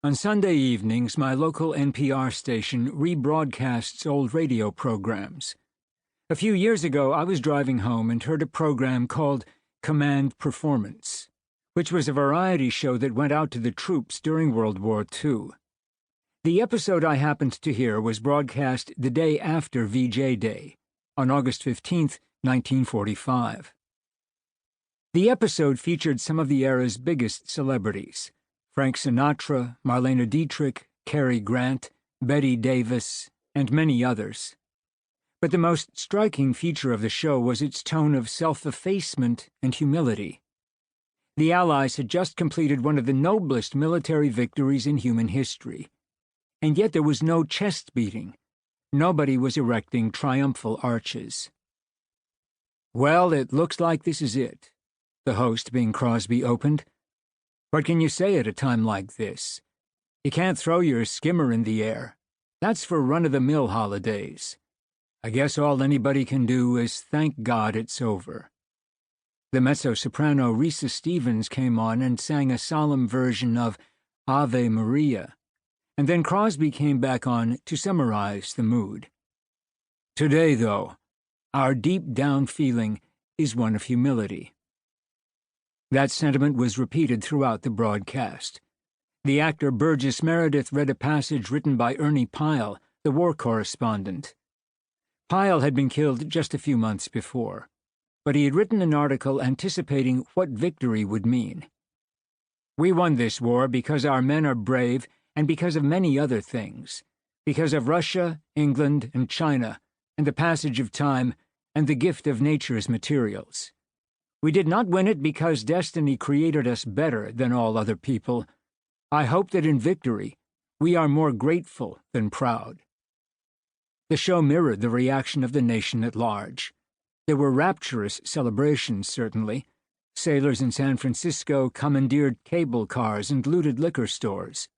On Sunday evenings, my local NPR station rebroadcasts old radio programs. A few years ago, I was driving home and heard a program called Command Performance, which was a variety show that went out to the troops during World War II. The episode I happened to hear was broadcast the day after VJ Day, on August 15, 1945. The episode featured some of the era's biggest celebrities: Frank Sinatra, Marlene Dietrich, Cary Grant, Betty Davis, and many others. But the most striking feature of the show was its tone of self-effacement and humility. The Allies had just completed one of the noblest military victories in human history, and yet there was no chest beating. Nobody was erecting triumphal arches. "Well, it looks like this is it," the host, Bing Crosby, opened. "What can you say at a time like this? You can't throw your skimmer in the air. That's for run-of-the-mill holidays. I guess all anybody can do is thank God it's over." The mezzo-soprano Risa Stevens came on and sang a solemn version of Ave Maria, and then Crosby came back on to summarize the mood. "Today, though, our deep-down feeling is one of humility." That sentiment was repeated throughout the broadcast. The actor Burgess Meredith read a passage written by Ernie Pyle, the war correspondent. Pyle had been killed just a few months before, but he had written an article anticipating what victory would mean. "We won this war because our men are brave and because of many other things, because of Russia, England, and China, and the passage of time, and the gift of nature's materials. We did not win it because destiny created us better than all other people. I hope that in victory we are more grateful than proud." The show mirrored the reaction of the nation at large. There were rapturous celebrations, certainly. Sailors in San Francisco commandeered cable cars and looted liquor stores.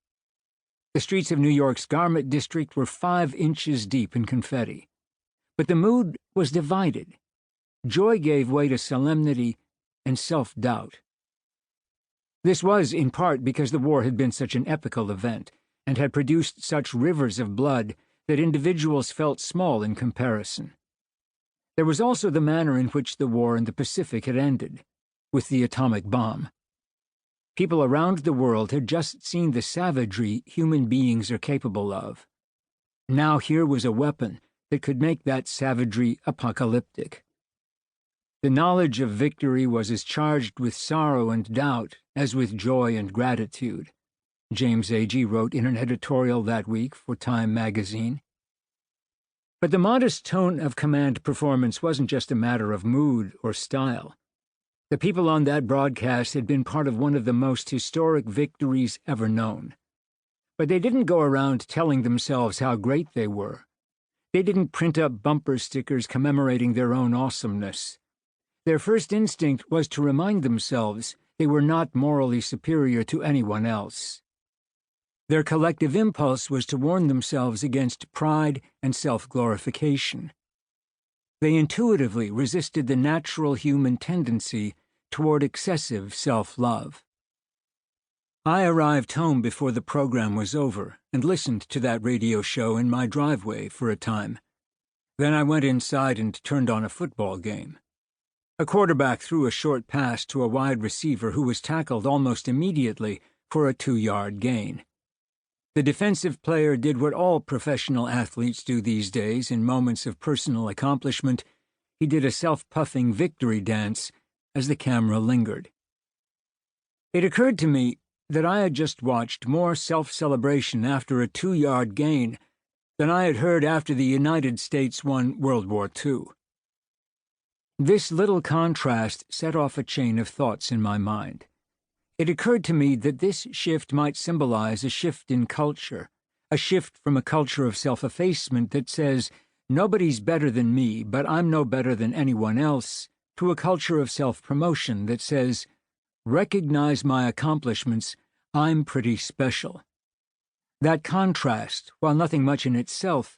The streets of New York's Garment District were 5 inches deep in confetti. But the mood was divided. Joy gave way to solemnity and self-doubt. This was, in part, because the war had been such an epical event and had produced such rivers of blood that individuals felt small in comparison. There was also the manner in which the war in the Pacific had ended, with the atomic bomb. People around the world had just seen the savagery human beings are capable of. Now here was a weapon that could make that savagery apocalyptic. The knowledge of victory was as charged with sorrow and doubt as with joy and gratitude, James Agee wrote in an editorial that week for Time magazine. But the modest tone of Command Performance wasn't just a matter of mood or style. The people on that broadcast had been part of one of the most historic victories ever known. But they didn't go around telling themselves how great they were. They didn't print up bumper stickers commemorating their own awesomeness. Their first instinct was to remind themselves they were not morally superior to anyone else. Their collective impulse was to warn themselves against pride and self-glorification. They intuitively resisted the natural human tendency toward excessive self-love. I arrived home before the program was over and listened to that radio show in my driveway for a time. Then I went inside and turned on a football game. A quarterback threw a short pass to a wide receiver who was tackled almost immediately for a 2-yard gain. The defensive player did what all professional athletes do these days in moments of personal accomplishment. He did a self-puffing victory dance as the camera lingered. It occurred to me that I had just watched more self-celebration after a 2-yard gain than I had heard after the United States won World War II. This little contrast set off a chain of thoughts in my mind. It occurred to me that this shift might symbolize a shift in culture, a shift from a culture of self-effacement that says, "Nobody's better than me, but I'm no better than anyone else," to a culture of self-promotion that says, "Recognize my accomplishments, I'm pretty special." That contrast, while nothing much in itself,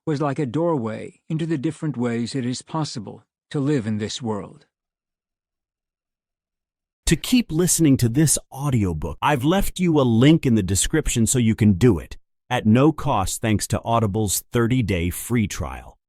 was like a doorway into the different ways it is possible to live in this world. To keep listening to this audiobook, I've left you a link in the description so you can do it, at no cost thanks to Audible's 30-day free trial.